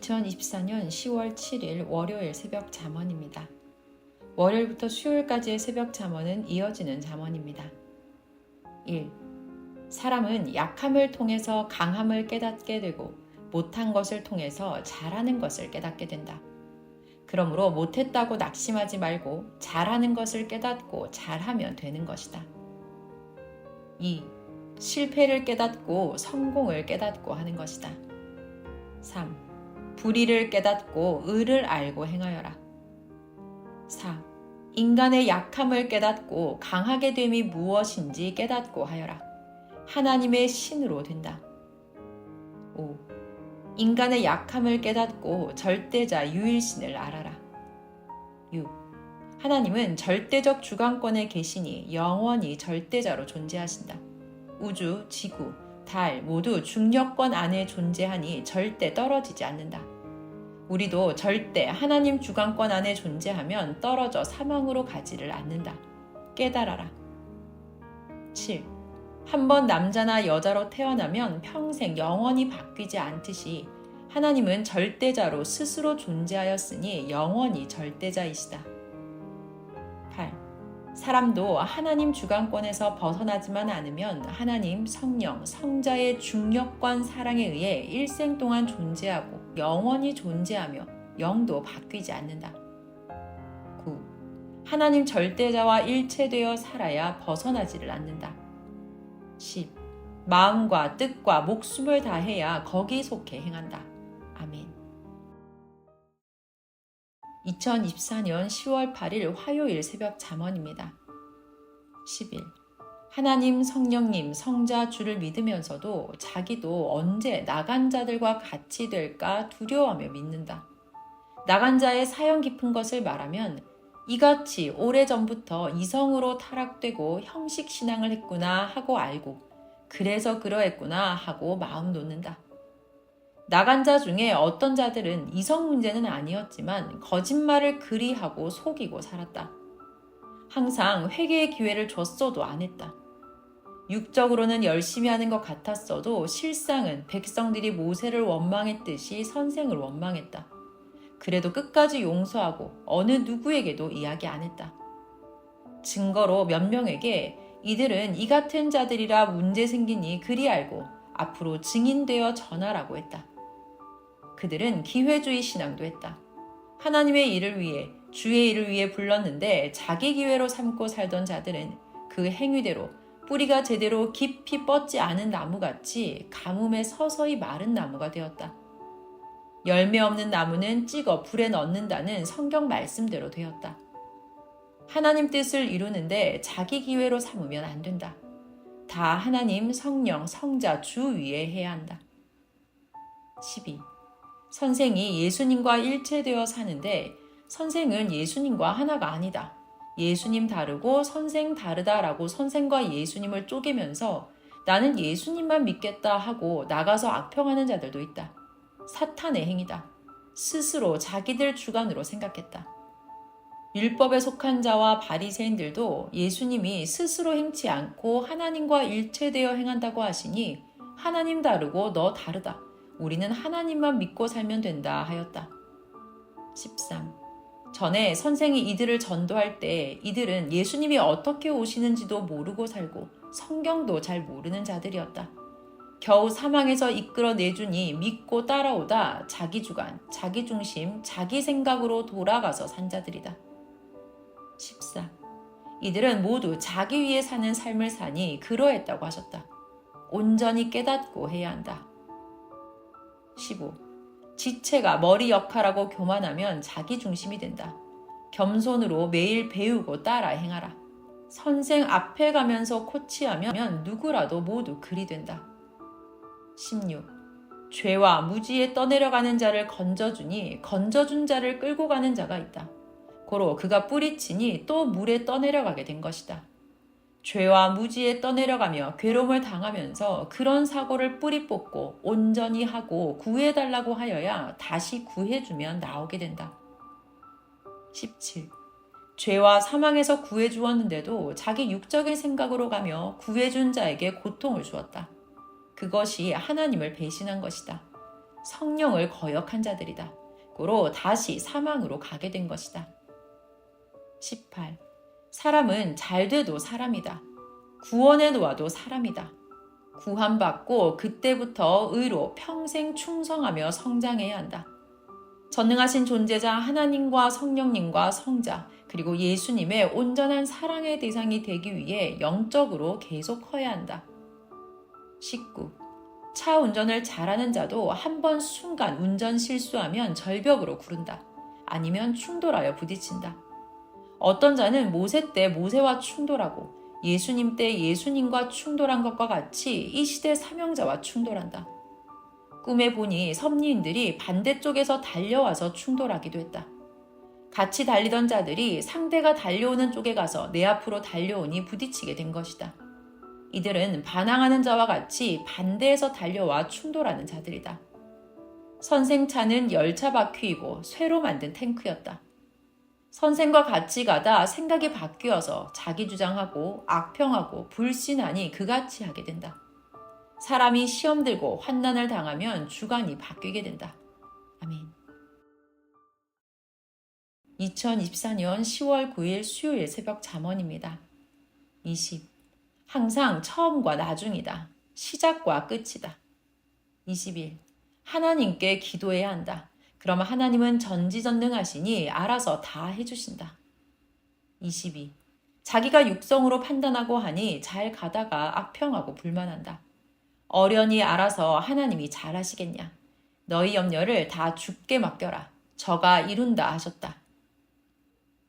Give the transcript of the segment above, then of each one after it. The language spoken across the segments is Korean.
2024년 10월 7일 월요일 새벽 잠언입니다. 월요일부터 수요일까지의 새벽 잠언은 이어지는 잠언입니다. 1. 사람은 약함을 통해서 강함을 깨닫게 되고 못한 것을 통해서 잘하는 것을 깨닫게 된다. 그러므로 못했다고 낙심하지 말고 잘하는 것을 깨닫고 잘하면 되는 것이다. 2. 실패를 깨닫고 성공을 깨닫고 하는 것이다. 3. 불의를 깨닫고 의를 알고 행하여라. 4. 인간의 약함을 깨닫고 강하게 됨이 무엇인지 깨닫고 하여라. 하나님의 신으로 된다. 5. 인간의 약함을 깨닫고 절대자 유일신을 알아라. 6. 하나님은 절대적 주관권에 계시니 영원히 절대자로 존재하신다. 우주, 지구, 달 모두 중력권 안에 존재하니 절대 떨어지지 않는다. 우리도 절대 하나님 주관권 안에 존재하면 떨어져 사망으로 가지를 않는다. 깨달아라. 7. 한번 남자나 여자로 태어나면 평생 영원히 바뀌지 않듯이 하나님은 절대자로 스스로 존재하였으니 영원히 절대자이시다. 8. 사람도 하나님 주관권에서 벗어나지만 않으면 하나님, 성령, 성자의 중력권 사랑에 의해 일생 동안 존재하고 영원히 존재하며 영도 바뀌지 않는다. 9. 하나님 절대자와 일체되어 살아야 벗어나지를 않는다. 10. 마음과 뜻과 목숨을 다해야 거기 속해 행한다. 아멘. 2024년 10월 8일 화요일 새벽 잠언입니다. 10일. 하나님, 성령님, 성자 주를 믿으면서도 자기도 언제 나간 자들과 같이 될까 두려워하며 믿는다. 나간 자의 사형 깊은 것을 말하면 이같이 오래전부터 이성으로 타락되고 형식 신앙을 했구나 하고 알고 그래서 그러했구나 하고 마음 놓는다. 나간 자 중에 어떤 자들은 이성 문제는 아니었지만 거짓말을 그리하고 속이고 살았다. 항상 회개의 기회를 줬어도 안 했다. 육적으로는 열심히 하는 것 같았어도 실상은 백성들이 모세를 원망했듯이 선생을 원망했다. 그래도 끝까지 용서하고 어느 누구에게도 이야기 안 했다. 증거로 몇 명에게 이들은 이 같은 자들이라 문제 생기니 그리 알고 앞으로 증인되어 전하라고 했다. 그들은 기회주의 신앙도 했다. 하나님의 일을 위해 주의 일을 위해 불렀는데 자기 기회로 삼고 살던 자들은 그 행위대로 뿌리가 제대로 깊이 뻗지 않은 나무같이 가뭄에 서서히 마른 나무가 되었다. 열매 없는 나무는 찍어 불에 넣는다는 성경 말씀대로 되었다. 하나님 뜻을 이루는데 자기 기회로 삼으면 안 된다. 다 하나님, 성령, 성자, 주 위에 해야 한다. 12. 선생이 예수님과 일체되어 사는데 선생은 예수님과 하나가 아니다. 예수님 다르고 선생 다르다라고 선생과 예수님을 쪼개면서 나는 예수님만 믿겠다 하고 나가서 악평하는 자들도 있다. 사탄의 행위다. 스스로 자기들 주관으로 생각했다. 율법에 속한 자와 바리새인들도 예수님이 스스로 행치 않고 하나님과 일체되어 행한다고 하시니 하나님 다르고 너 다르다. 우리는 하나님만 믿고 살면 된다 하였다. 13. 전에 선생이 이들을 전도할 때 이들은 예수님이 어떻게 오시는지도 모르고 살고 성경도 잘 모르는 자들이었다. 겨우 사망에서 이끌어내주니 믿고 따라오다 자기 주관, 자기 중심, 자기 생각으로 돌아가서 산 자들이다. 14. 이들은 모두 자기 위해 사는 삶을 사니 그러했다고 하셨다. 온전히 깨닫고 해야 한다. 15. 지체가 머리 역할하고 교만하면 자기 중심이 된다. 겸손으로 매일 배우고 따라 행하라. 선생 앞에 가면서 코치하면 누구라도 모두 그리 된다. 16. 죄와 무지에 떠내려가는 자를 건져주니 건져준 자를 끌고 가는 자가 있다. 고로 그가 뿌리치니 또 물에 떠내려가게 된 것이다. 죄와 무지에 떠내려가며 괴로움을 당하면서 그런 사고를 뿌리 뽑고 온전히 하고 구해달라고 하여야 다시 구해주면 나오게 된다. 17. 죄와 사망에서 구해주었는데도 자기 육적인 생각으로 가며 구해준 자에게 고통을 주었다. 그것이 하나님을 배신한 것이다. 성령을 거역한 자들이다. 고로 다시 사망으로 가게 된 것이다. 18. 사람은 잘 돼도 사람이다. 구원해 놓아도 사람이다. 구함받고 그때부터 의로 평생 충성하며 성장해야 한다. 전능하신 존재자 하나님과 성령님과 성자 그리고 예수님의 온전한 사랑의 대상이 되기 위해 영적으로 계속 커야 한다. 19. 차 운전을 잘하는 자도 한 번 순간 운전 실수하면 절벽으로 구른다. 아니면 충돌하여 부딪힌다. 어떤 자는 모세 때 모세와 충돌하고 예수님 때 예수님과 충돌한 것과 같이 이 시대 사명자와 충돌한다. 꿈에 보니 섭리인들이 반대쪽에서 달려와서 충돌하기도 했다. 같이 달리던 자들이 상대가 달려오는 쪽에 가서 내 앞으로 달려오니 부딪히게 된 것이다. 이들은 반항하는 자와 같이 반대에서 달려와 충돌하는 자들이다. 선생차는 열차 바퀴이고 쇠로 만든 탱크였다. 선생과 같이 가다 생각이 바뀌어서 자기 주장하고 악평하고 불신하니 그같이 하게 된다. 사람이 시험 들고 환난을 당하면 주관이 바뀌게 된다. 아멘. 2024년 10월 9일 수요일 새벽 잠언입니다. 20. 항상 처음과 나중이다. 시작과 끝이다. 21. 하나님께 기도해야 한다. 그러면 하나님은 전지전능하시니 알아서 다 해주신다. 22. 자기가 육성으로 판단하고 하니 잘 가다가 악평하고 불만한다. 어련히 알아서 하나님이 잘하시겠냐. 너희 염려를 다 주께 맡겨라. 저가 이룬다 하셨다.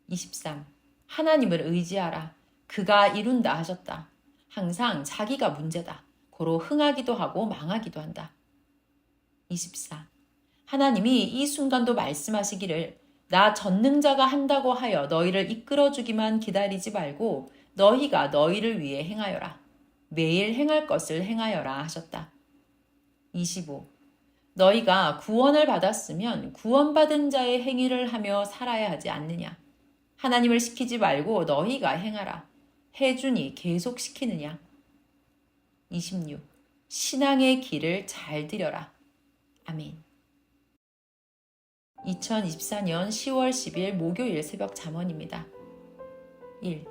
23. 하나님을 의지하라. 그가 이룬다 하셨다. 항상 자기가 문제다. 고로 흥하기도 하고 망하기도 한다. 24. 하나님이 이 순간도 말씀하시기를 나 전능자가 한다고 하여 너희를 이끌어주기만 기다리지 말고 너희가 너희를 위해 행하여라. 매일 행할 것을 행하여라 하셨다. 25. 너희가 구원을 받았으면 구원받은 자의 행위를 하며 살아야 하지 않느냐. 하나님을 시키지 말고 너희가 행하라. 해주니 계속 시키느냐. 26. 신앙의 길을 잘 들여라. 아멘. 2024년 10월 10일 목요일 새벽 잠언입니다. 1.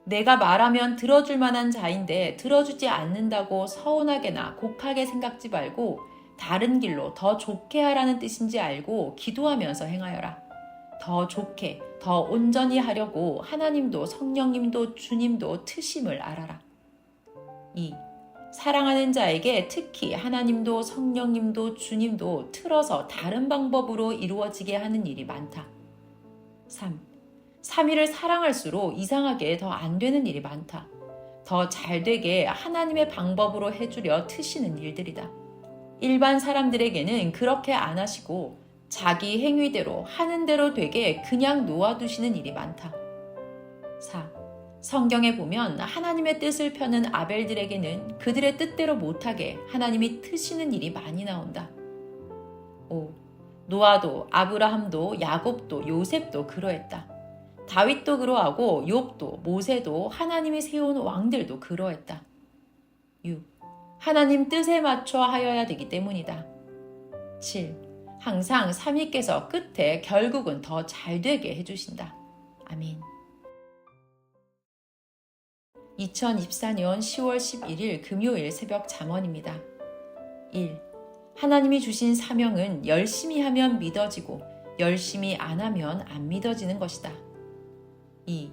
내가 말하면 들어줄 만한 자인데 들어주지 않는다고 서운하게나 곡하게 생각지 말고 다른 길로 더 좋게 하라는 뜻인지 알고 기도하면서 행하여라. 더 좋게, 더 온전히 하려고 하나님도 성령님도 주님도 트심을 알아라. 2. 사랑하는 자에게 특히 하나님도 성령님도 주님도 틀어서 다른 방법으로 이루어지게 하는 일이 많다. 3. 3위를 사랑할수록 이상하게 더 안 되는 일이 많다. 더 잘 되게 하나님의 방법으로 해주려 트시는 일들이다. 일반 사람들에게는 그렇게 안 하시고 자기 행위대로 하는 대로 되게 그냥 놓아두시는 일이 많다. 4. 성경에 보면 하나님의 뜻을 펴는 아벨들에게는 그들의 뜻대로 못하게 하나님이 트시는 일이 많이 나온다. 5. 노아도 아브라함도 야곱도 요셉도 그러했다. 다윗도 그러하고 욥도 모세도 하나님이 세운 왕들도 그러했다. 6. 하나님 뜻에 맞춰 하여야 되기 때문이다. 7. 항상 삼위께서 끝에 결국은 더 잘되게 해주신다. 아멘. 2024년 10월 11일 금요일 새벽 잠언입니다. 1. 하나님이 주신 사명은 열심히 하면 믿어지고 열심히 안 하면 안 믿어지는 것이다. 2.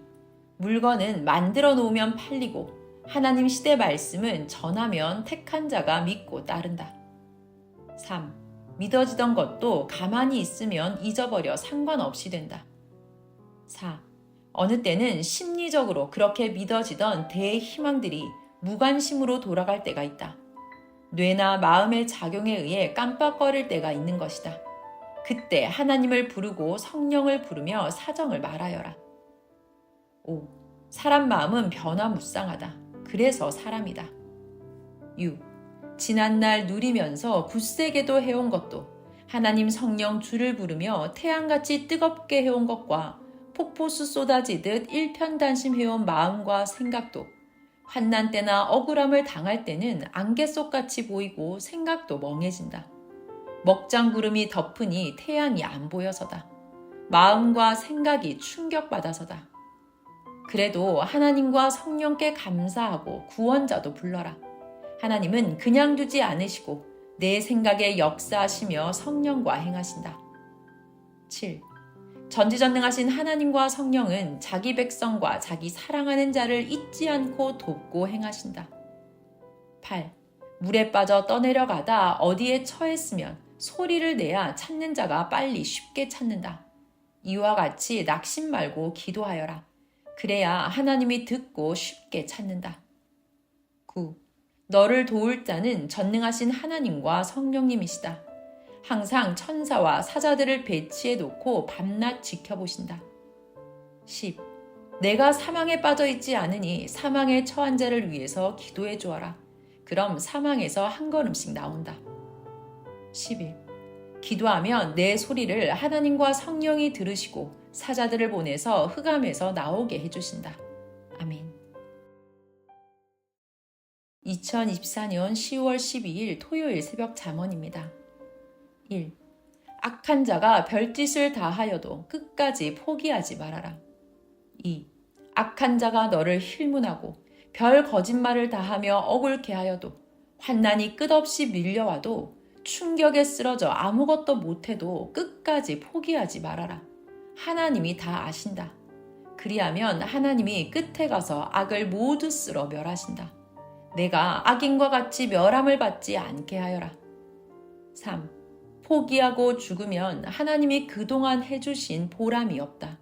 물건은 만들어 놓으면 팔리고 하나님 시대 말씀은 전하면 택한 자가 믿고 따른다. 3. 믿어지던 것도 가만히 있으면 잊어버려 상관없이 된다. 4. 어느 때는 심리적으로 그렇게 믿어지던 대희망들이 무관심으로 돌아갈 때가 있다. 뇌나 마음의 작용에 의해 깜빡거릴 때가 있는 것이다. 그때 하나님을 부르고 성령을 부르며 사정을 말하여라. 5. 사람 마음은 변화무쌍하다. 그래서 사람이다. 6. 지난날 누리면서 굳세게도 해온 것도 하나님 성령 주를 부르며 태양같이 뜨겁게 해온 것과 폭포수 쏟아지듯 일편단심해온 마음과 생각도 환난 때나 억울함을 당할 때는 안개 속같이 보이고 생각도 멍해진다. 먹장구름이 덮으니 태양이 안 보여서다. 마음과 생각이 충격받아서다. 그래도 하나님과 성령께 감사하고 구원자도 불러라. 하나님은 그냥 두지 않으시고 내 생각에 역사하시며 성령과 행하신다. 7. 전지전능하신 하나님과 성령은 자기 백성과 자기 사랑하는 자를 잊지 않고 돕고 행하신다. 8. 물에 빠져 떠내려가다 어디에 처했으면 소리를 내야 찾는 자가 빨리 쉽게 찾는다. 이와 같이 낙심 말고 기도하여라. 그래야 하나님이 듣고 쉽게 찾는다. 9. 너를 도울 자는 전능하신 하나님과 성령님이시다. 항상 천사와 사자들을 배치해 놓고 밤낮 지켜보신다. 10. 내가 사망에 빠져 있지 않으니 사망에 처한 자를 위해서 기도해 주어라. 그럼 사망에서 한 걸음씩 나온다. 11. 기도하면 내 소리를 하나님과 성령이 들으시고 사자들을 보내서 흑암에서 나오게 해주신다. 아멘. 2024년 10월 12일 토요일 새벽 잠언입니다. 1. 악한 자가 별짓을 다하여도 끝까지 포기하지 말아라. 2. 악한 자가 너를 힐문하고 별 거짓말을 다하며 억울케 하여도 환난이 끝없이 밀려와도 충격에 쓰러져 아무것도 못해도 끝까지 포기하지 말아라. 하나님이 다 아신다. 그리하면 하나님이 끝에 가서 악을 모두 쓸어 멸하신다. 내가 악인과 같이 멸함을 받지 않게 하여라. 3. 포기하고 죽으면 하나님이 그동안 해주신 보람이 없다.